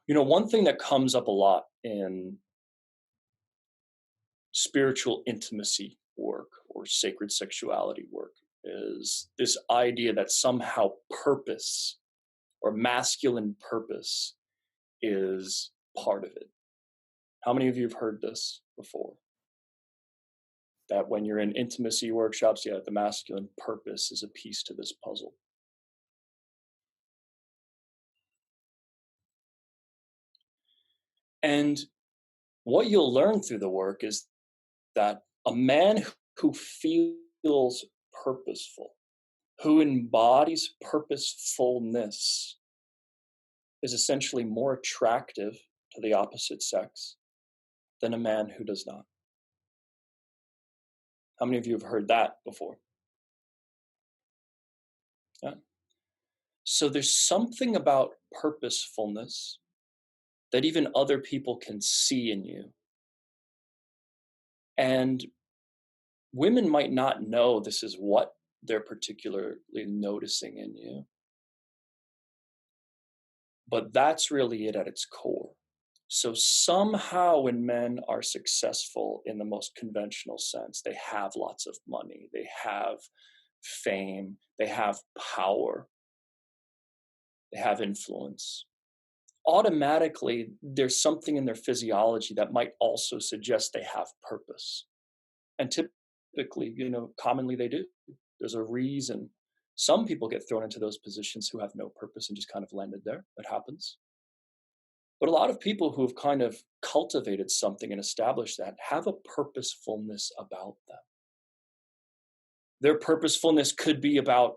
One thing that comes up a lot in spiritual intimacy work or sacred sexuality work is this idea that somehow purpose or masculine purpose is part of it. How many of you have heard this before? That when you're in intimacy workshops, the masculine purpose is a piece to this puzzle. And what you'll learn through the work is that a man who feels purposeful, who embodies purposefulness, is essentially more attractive to the opposite sex than a man who does not. How many of you have heard that before? Yeah. So there's something about purposefulness that even other people can see in you. And women might not know this is what they're particularly noticing in you. But that's really it at its core. So somehow when men are successful in the most conventional sense, they have lots of money, they have fame, they have power, they have influence. Automatically, there's something in their physiology that might also suggest they have purpose. And typically, commonly they do. There's a reason. Some people get thrown into those positions who have no purpose and just kind of landed there. That happens. But a lot of people who have kind of cultivated something and established that have a purposefulness about them. Their purposefulness could be about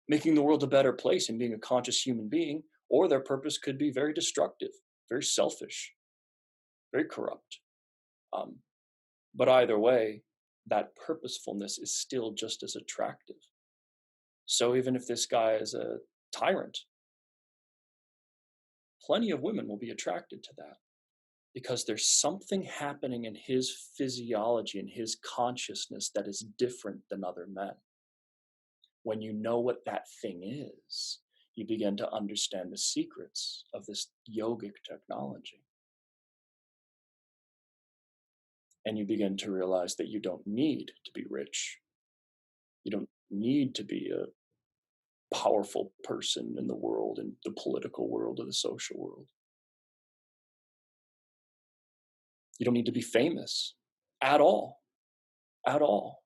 making the world a better place and being a conscious human being, or their purpose could be very destructive, very selfish, very corrupt. But either way, that purposefulness is still just as attractive. So even if this guy is a tyrant, plenty of women will be attracted to that because there's something happening in his physiology and his consciousness that is different than other men. When you know what that thing is, you begin to understand the secrets of this yogic technology. And you begin to realize that you don't need to be rich. You don't need to be a powerful person in the world, in the political world or the social world. You don't need to be famous at all. At all.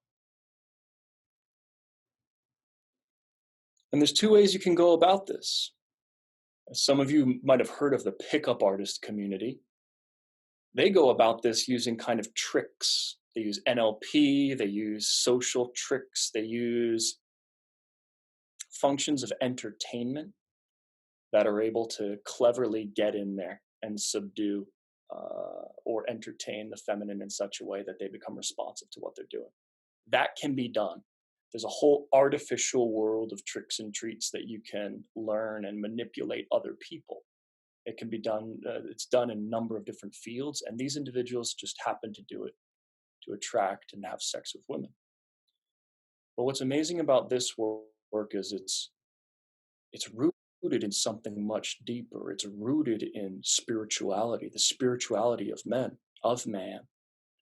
And there's two ways you can go about this. Some of you might have heard of the pickup artist community. They go about this using kind of tricks. They use NLP, they use social tricks, they use functions of entertainment that are able to cleverly get in there and subdue or entertain the feminine in such a way that they become responsive to what they're doing. That can be done. There's a whole artificial world of tricks and treats that you can learn and manipulate other people. It can be done, it's done in a number of different fields, and these individuals just happen to do it to attract and have sex with women. But what's amazing about this work is it's rooted in something much deeper. It's rooted in spirituality, the spirituality of men, of man,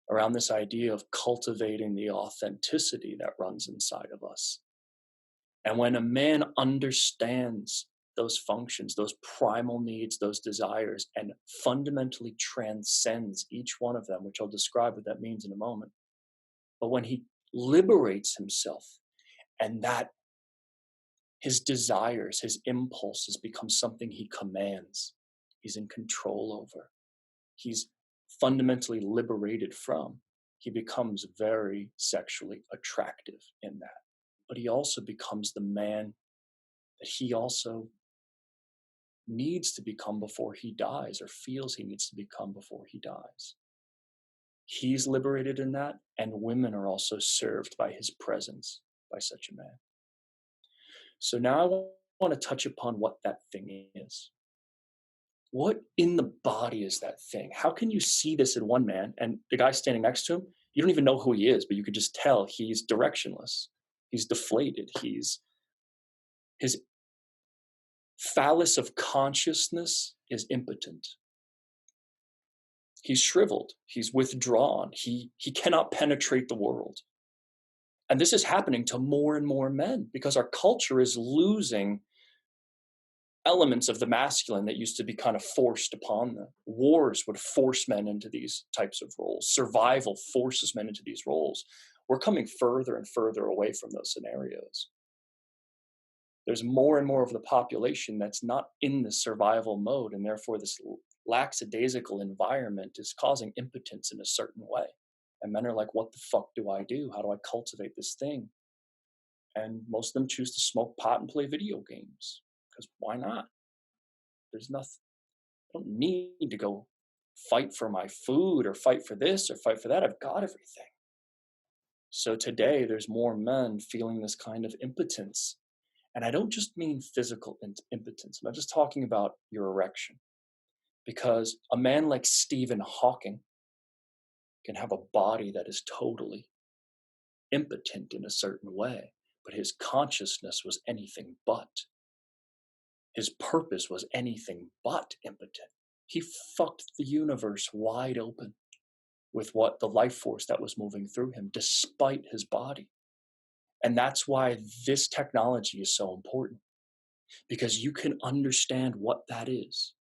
around this idea of cultivating the authenticity that runs inside of us. And when a man understands those functions, those primal needs, those desires, and fundamentally transcends each one of them, which I'll describe what that means in a moment. But when he liberates himself and that his desires, his impulses become something he commands, he's in control over, he's fundamentally liberated from, he becomes very sexually attractive in that. But he also becomes the man that he also needs to become before he dies, or feels he needs to become before he dies. He's liberated in that, and women are also served by his presence, by such a man. So now I want to touch upon what that thing is. What in the body is that thing? How can you see this in one man, and the guy standing next to him, you don't even know who he is, but you could just tell he's directionless. He's deflated. His phallus of consciousness is impotent. He's shriveled. He's withdrawn. He cannot penetrate the world. And this is happening to more and more men because our culture is losing elements of the masculine that used to be kind of forced upon them. Wars would force men into these types of roles. Survival forces men into these roles. We're coming further and further away from those scenarios. There's more and more of the population that's not in the survival mode, and therefore this lackadaisical environment is causing impotence in a certain way. And men are like, what the fuck do I do? How do I cultivate this thing? And most of them choose to smoke pot and play video games. Because why not? There's nothing. I don't need to go fight for my food or fight for this or fight for that. I've got everything. So today there's more men feeling this kind of impotence. And I don't just mean physical impotence. I'm not just talking about your erection. Because a man like Stephen Hawking can have a body that is totally impotent in a certain way, but his consciousness was anything but. His purpose was anything but impotent. He fucked the universe wide open with what the life force that was moving through him, despite his body. And that's why this technology is so important, because you can understand what that is,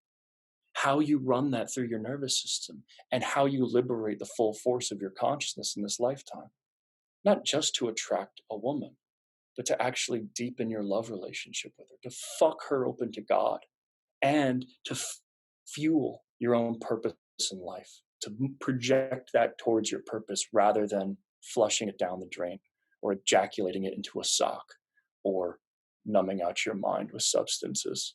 how you run that through your nervous system, and how you liberate the full force of your consciousness in this lifetime. Not just to attract a woman, but to actually deepen your love relationship with her, to fuck her open to God, and to fuel your own purpose in life, to project that towards your purpose rather than flushing it down the drain or ejaculating it into a sock or numbing out your mind with substances.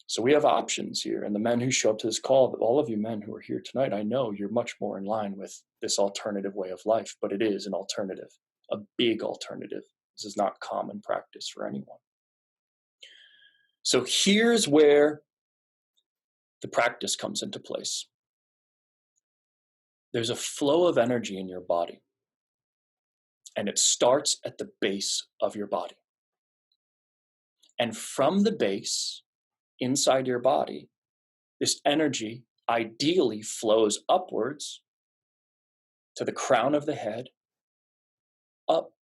So we have options here. And the men who show up to this call, all of you men who are here tonight, I know you're much more in line with this alternative way of life, but it is an alternative, a big alternative. This is not common practice for anyone. So here's where the practice comes into place. There's a flow of energy in your body, and it starts at the base of your body. And from the base, inside your body, this energy ideally flows upwards to the crown of the head, up.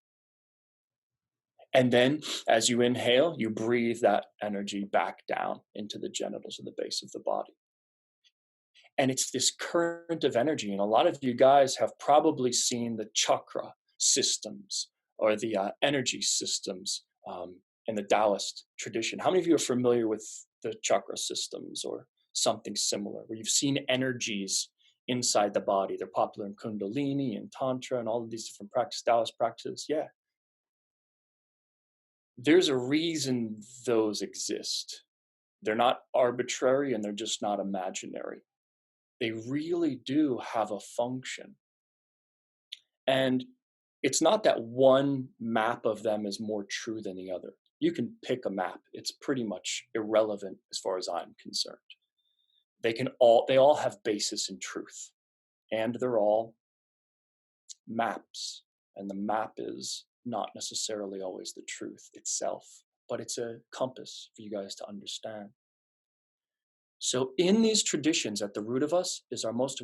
And then as you inhale, you breathe that energy back down into the genitals of the base of the body. And it's this current of energy. And a lot of you guys have probably seen the chakra systems or the energy systems in the Taoist tradition. How many of you are familiar with the chakra systems or something similar, where you've seen energies inside the body? They're popular in Kundalini and Tantra and all of these different Taoist practices. Yeah. There's a reason those exist. They're not arbitrary and they're just not imaginary. They really do have a function. And it's not that one map of them is more true than the other. You can pick a map. It's pretty much irrelevant as far as I'm concerned. They all have basis in truth. And they're all maps. And the map is not necessarily always the truth itself, but it's a compass for you guys to understand. So in these traditions, at the root of us is our most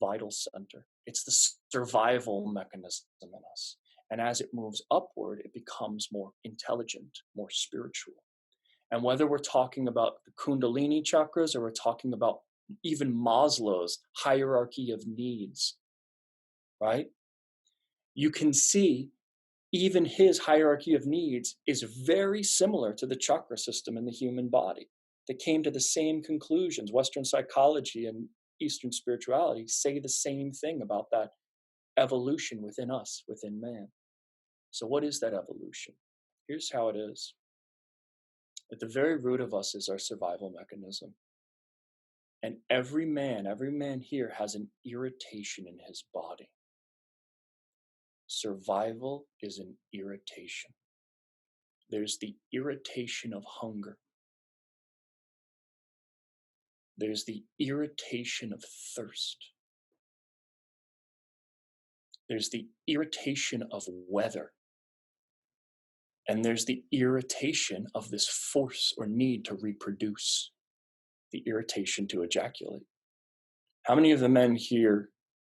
vital center. It's the survival mechanism in us. And as it moves upward, it becomes more intelligent, more spiritual. And whether we're talking about the Kundalini chakras or we're talking about even Maslow's hierarchy of needs, right? You can see even his hierarchy of needs is very similar to the chakra system in the human body. They came to the same conclusions. Western psychology and Eastern spirituality say the same thing about that evolution within us, within man. So what is that evolution? Here's how it is. At the very root of us is our survival mechanism. And every man here has an irritation in his body. Survival is an irritation. There's the irritation of hunger. There's the irritation of thirst. There's the irritation of weather. And there's the irritation of this force or need to reproduce, the irritation to ejaculate. How many of the men here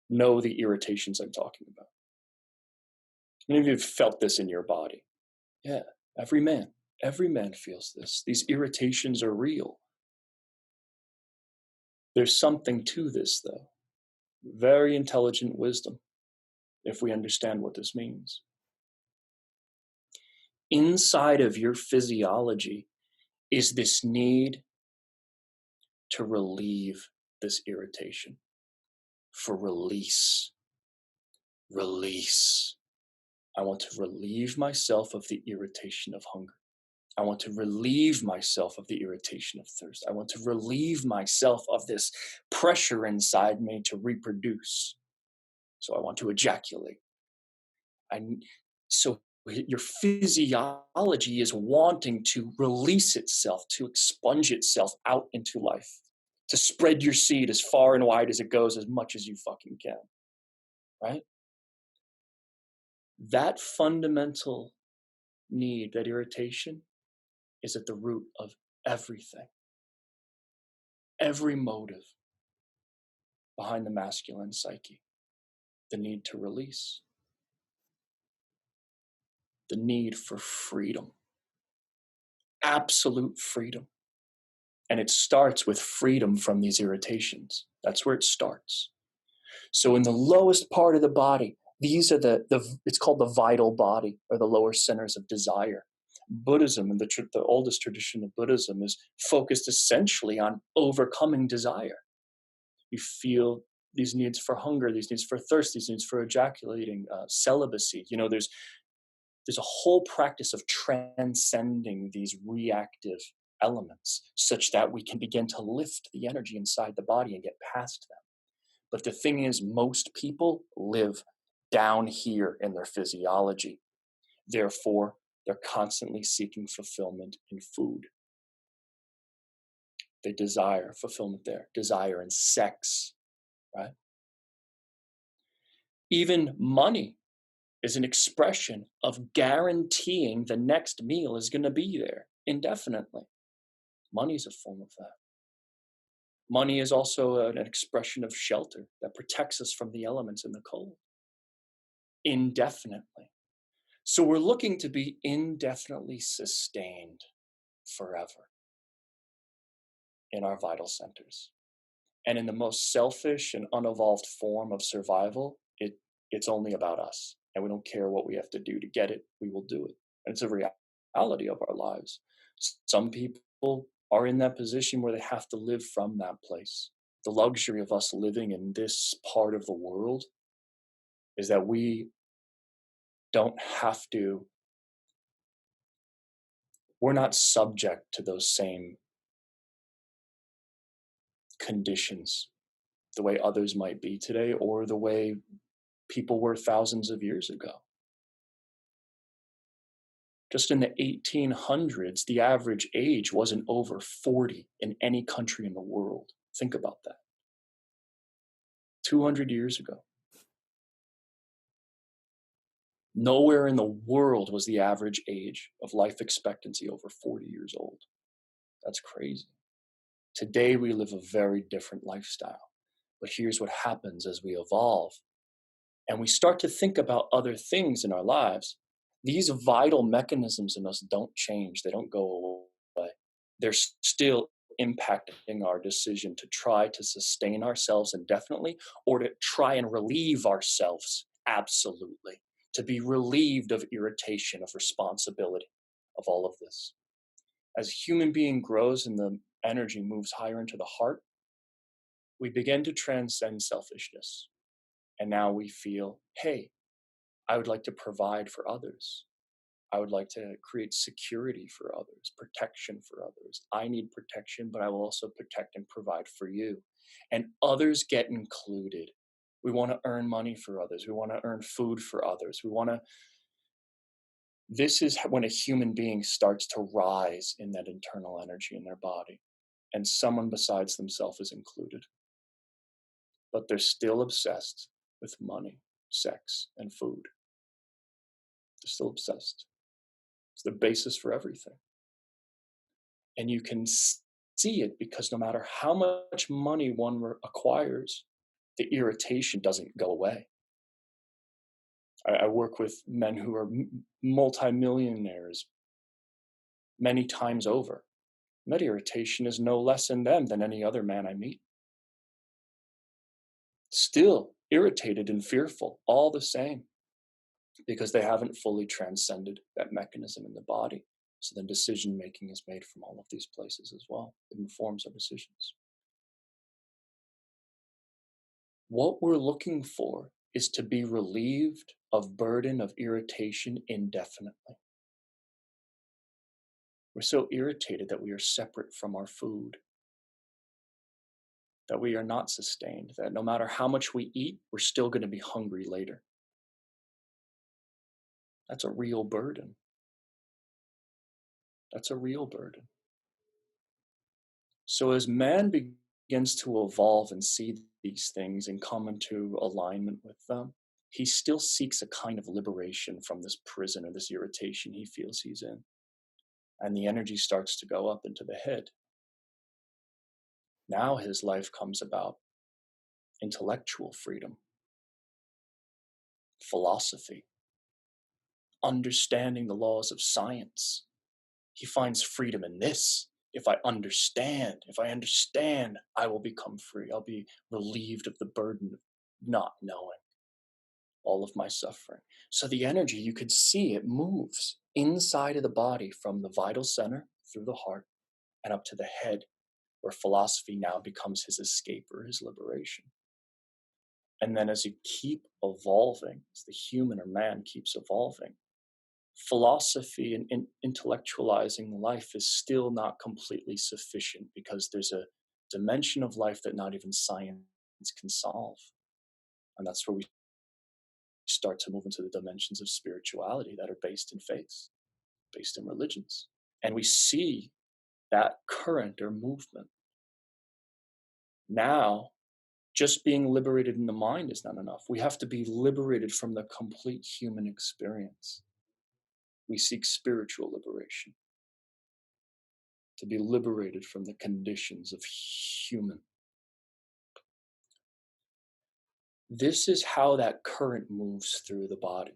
know the irritations I'm talking about? How many of you have felt this in your body? Yeah, every man feels this. These irritations are real. There's something to this, though. Very intelligent wisdom, if we understand what this means. Inside of your physiology is this need to relieve this irritation, for release. Release. I want to relieve myself of the irritation of hunger. I want to relieve myself of the irritation of thirst. I want to relieve myself of this pressure inside me to reproduce. So I want to ejaculate. So your physiology is wanting to release itself, to expunge itself out into life, to spread your seed as far and wide as it goes, as much as you fucking can, right? That fundamental need, that irritation, is at the root of everything. Every motive behind the masculine psyche, the need to release, the need for freedom, absolute freedom. And it starts with freedom from these irritations. That's where it starts. So in the lowest part of the body, these are it's called the vital body, or the lower centers of desire. Buddhism, and the oldest tradition of Buddhism, is focused essentially on overcoming desire. You feel these needs for hunger, these needs for thirst, these needs for ejaculating, celibacy. There's a whole practice of transcending these reactive elements such that we can begin to lift the energy inside the body and get past them. But the thing is, most people live down here in their physiology. Therefore, they're constantly seeking fulfillment in food. They desire fulfillment there, desire in sex, right? Even money is an expression of guaranteeing the next meal is going to be there indefinitely. Money is a form of that. Money is also an expression of shelter that protects us from the elements and the cold indefinitely. So we're looking to be indefinitely sustained forever in our vital centers. And in the most selfish and unevolved form of survival, it's only about us. And we don't care what we have to do to get it, we will do it. And it's a reality of our lives. Some people are in that position where they have to live from that place. The luxury of us living in this part of the world is that we don't have to, we're not subject to those same conditions the way others might be today, or the way people were thousands of years ago. Just in the 1800s, the average age wasn't over 40 in any country in the world. Think about that. 200 years ago. Nowhere in the world was the average age of life expectancy over 40 years old. That's crazy. Today, we live a very different lifestyle. But here's what happens as we evolve and we start to think about other things in our lives. These vital mechanisms in us don't change. They don't go away. They're still impacting our decision to try to sustain ourselves indefinitely, or to try and relieve ourselves absolutely, to be relieved of irritation, of responsibility, of all of this. As a human being grows and the energy moves higher into the heart, we begin to transcend selfishness. And now we feel, hey, I would like to provide for others. I would like to create security for others, protection for others. I need protection, but I will also protect and provide for you. And others get included. We want to earn money for others. We want to earn food for others. This is when a human being starts to rise in that internal energy in their body. And someone besides themselves is included. But they're still obsessed with money, sex, and food. They're still obsessed. It's the basis for everything. And you can see it because no matter how much money one acquires, the irritation doesn't go away. I work with men who are multimillionaires many times over. And that irritation is no less in them than any other man I meet. Still irritated and fearful, all the same, because they haven't fully transcended that mechanism in the body. So then decision making is made from all of these places as well. It informs our decisions. What we're looking for is to be relieved of burden of irritation indefinitely. We're so irritated that we are separate from our food, that we are not sustained, that no matter how much we eat, we're still going to be hungry later. That's a real burden. That's a real burden. So as man begins to evolve and see these things and come into alignment with them, he still seeks a kind of liberation from this prison or this irritation he feels he's in. And the energy starts to go up into the head. Now his life comes about intellectual freedom, philosophy, understanding the laws of science. He finds freedom in this. If I understand, I will become free. I'll be relieved of the burden of not knowing all of my suffering. So the energy, you could see it moves inside of the body from the vital center through the heart and up to the head, where philosophy now becomes his escape or his liberation. And then as you keep evolving, as the human or man keeps evolving, philosophy and intellectualizing life is still not completely sufficient, because there's a dimension of life that not even science can solve. And that's where we start to move into the dimensions of spirituality that are based in faith, based in religions. And we see that current or movement. Now, just being liberated in the mind is not enough. We have to be liberated from the complete human experience. We seek spiritual liberation, to be liberated from the conditions of human. This is how that current moves through the body.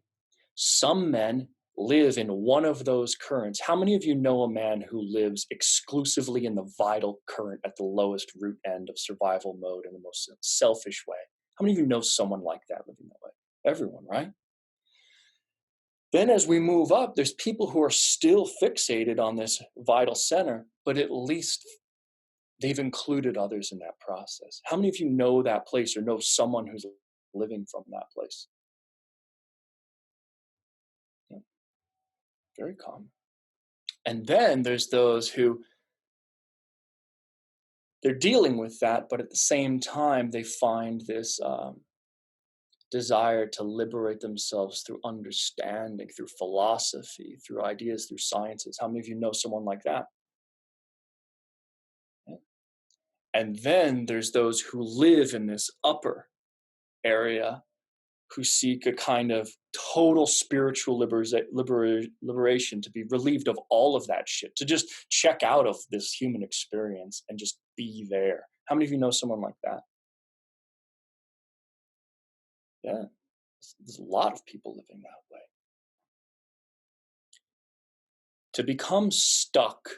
Some men live in one of those currents. How many of you know a man who lives exclusively in the vital current at the lowest root end of survival mode in the most selfish way? How many of you know someone like that living that way? Everyone, right? Then as we move up, there's people who are still fixated on this vital center, but at least they've included others in that process. How many of you know that place or know someone who's living from that place? Yeah, very common. And then there's those who they're dealing with that, but at the same time, they find this desire to liberate themselves through understanding, through philosophy, through ideas, through sciences. How many of you know someone like that? Yeah. And then there's those who live in this upper area, who seek a kind of total spiritual liberation, to be relieved of all of that shit, to just check out of this human experience and just be there. How many of you know someone like that? Yeah, there's a lot of people living that way. To become stuck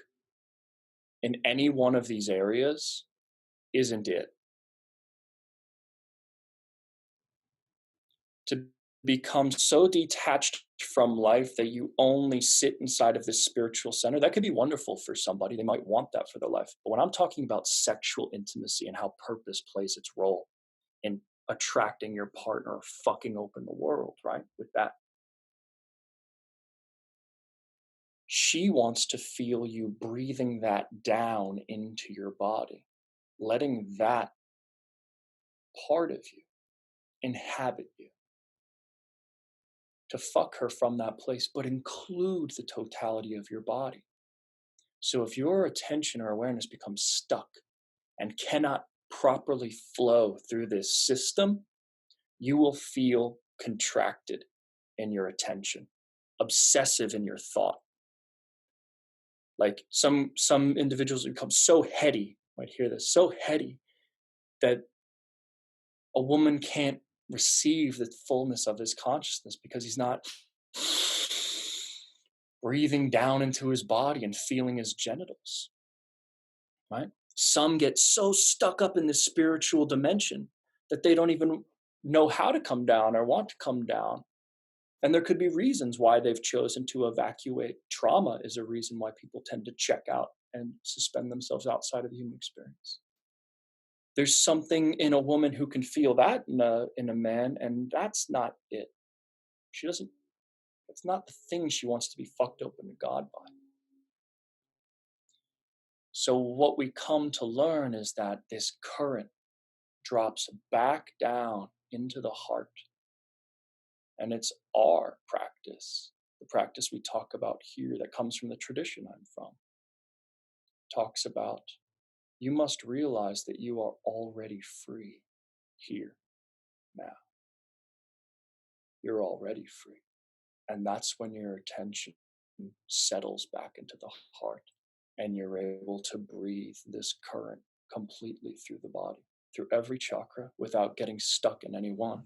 in any one of these areas isn't it. To become so detached from life that you only sit inside of this spiritual center, that could be wonderful for somebody. They might want that for their life. But when I'm talking about sexual intimacy and how purpose plays its role in attracting your partner or fucking open the world, right? With that, she wants to feel you breathing that down into your body, letting that part of you inhabit you, to fuck her from that place, but include the totality of your body. So if your attention or awareness becomes stuck and cannot properly flow through this system, you will feel contracted in your attention, obsessive in your thought. Like some individuals become so heady, you might hear this, so heady that a woman can't receive the fullness of his consciousness because he's not breathing down into his body and feeling his genitals, right? Some get so stuck up in the spiritual dimension that they don't even know how to come down or want to come down. And there could be reasons why they've chosen to evacuate. Trauma is a reason why people tend to check out and suspend themselves outside of the human experience. There's something in a woman who can feel that in a man, and that's not it. She doesn't, it's not the thing she wants to be fucked open to God by. So what we come to learn is that this current drops back down into the heart. And it's our practice, the practice we talk about here that comes from the tradition I'm from. Talks about, you must realize that you are already free here, now. You're already free. And that's when your attention settles back into the heart and you're able to breathe this current completely through the body, through every chakra without getting stuck in any one.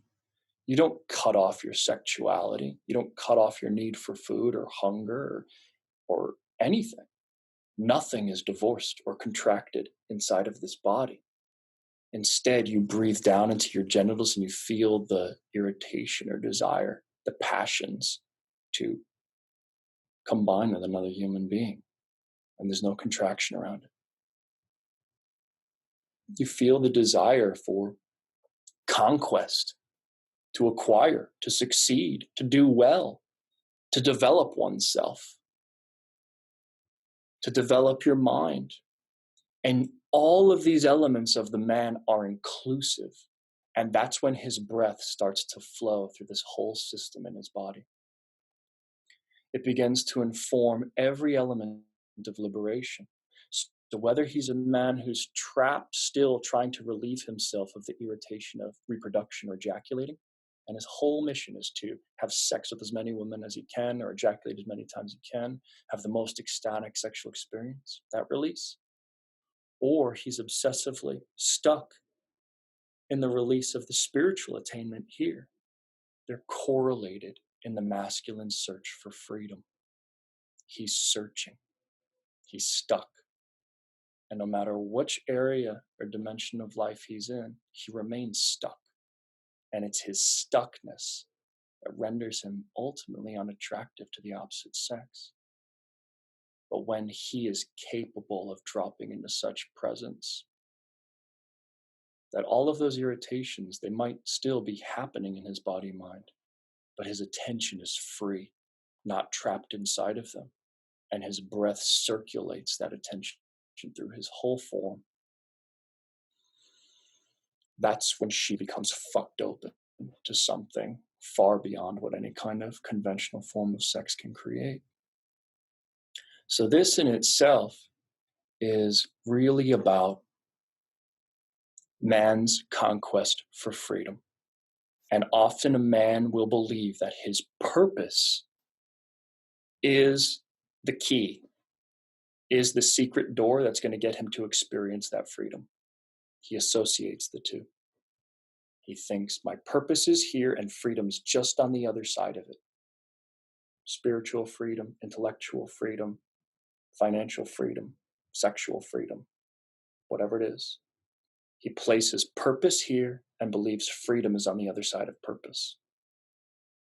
You don't cut off your sexuality. You don't cut off your need for food or hunger or anything. Nothing is divorced or contracted inside of this body. Instead, you breathe down into your genitals and you feel the irritation or desire, the passions to combine with another human being. And there's no contraction around it. You feel the desire for conquest, to acquire, to succeed, to do well, to develop oneself, to develop your mind. And all of these elements of the man are inclusive. And that's when his breath starts to flow through this whole system in his body. It begins to inform every element of liberation. So whether he's a man who's trapped still trying to relieve himself of the irritation of reproduction or ejaculating, and his whole mission is to have sex with as many women as he can or ejaculate as many times as he can, have the most ecstatic sexual experience, that release. Or he's obsessively stuck in the release of the spiritual attainment here. They're correlated in the masculine search for freedom. He's searching. He's stuck. And no matter which area or dimension of life he's in, he remains stuck. And it's his stuckness that renders him ultimately unattractive to the opposite sex. But when he is capable of dropping into such presence, that all of those irritations, they might still be happening in his body-mind, but his attention is free, not trapped inside of them. And his breath circulates that attention through his whole form. That's when she becomes fucked open to something far beyond what any kind of conventional form of sex can create. So this in itself is really about man's conquest for freedom. And often a man will believe that his purpose is the key, is the secret door that's going to get him to experience that freedom. He associates the two. He thinks, my purpose is here and freedom's just on the other side of it. Spiritual freedom, intellectual freedom, financial freedom, sexual freedom, whatever it is. He places purpose here and believes freedom is on the other side of purpose.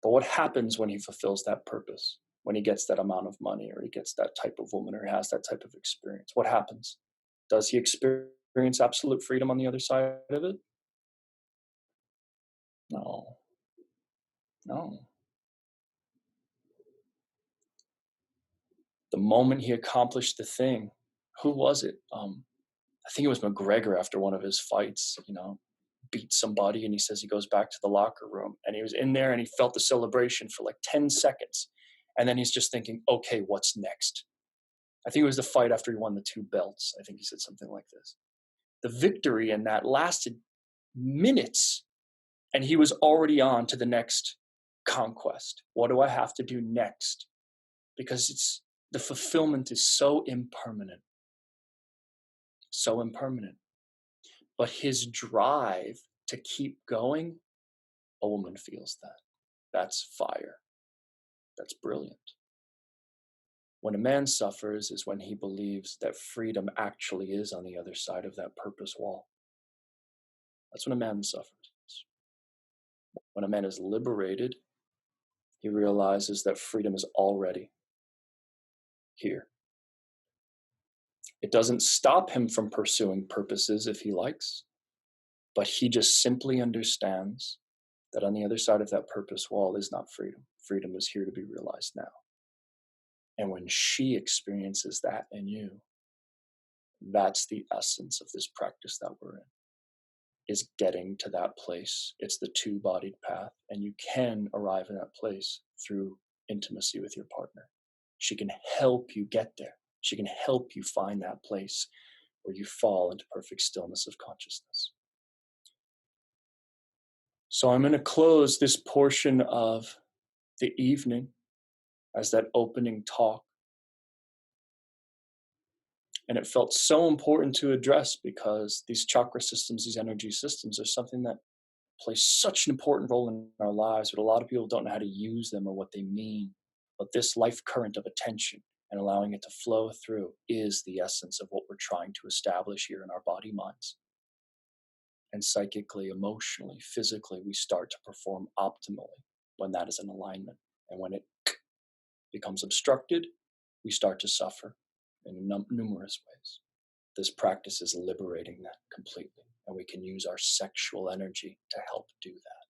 But what happens when he fulfills that purpose? When he gets that amount of money or he gets that type of woman or he has that type of experience? What happens? Does he experience absolute freedom on the other side of it? No. The moment he accomplished the thing, who was it? I think it was McGregor after one of his fights, beat somebody and he says he goes back to the locker room and he was in there and he felt the celebration for like 10 seconds. And then he's just thinking, okay, what's next? I think it was the fight after he won the 2 belts. I think he said something like this. The victory in that lasted minutes and he was already on to the next conquest. What do I have to do next? Because The fulfillment is so impermanent, so impermanent. But his drive to keep going, a woman feels that. That's fire. That's brilliant. When a man suffers is when he believes that freedom actually is on the other side of that purpose wall. That's when a man suffers. When a man is liberated, he realizes that freedom is already here. It doesn't stop him from pursuing purposes if he likes, but he just simply understands that on the other side of that purpose wall is not freedom. Freedom is here to be realized now. And when she experiences that in you, that's the essence of this practice that we're in, is getting to that place. It's the two-bodied path, and you can arrive in that place through intimacy with your partner. She can help you get there. She can help you find that place where you fall into perfect stillness of consciousness. So I'm going to close this portion of the evening as that opening talk. And it felt so important to address because these chakra systems, these energy systems, are something that plays such an important role in our lives, but a lot of people don't know how to use them or what they mean. But this life current of attention and allowing it to flow through is the essence of what we're trying to establish here in our body minds. And psychically, emotionally, physically, we start to perform optimally when that is in alignment. And when it becomes obstructed, we start to suffer in numerous ways. This practice is liberating that completely, and we can use our sexual energy to help do that.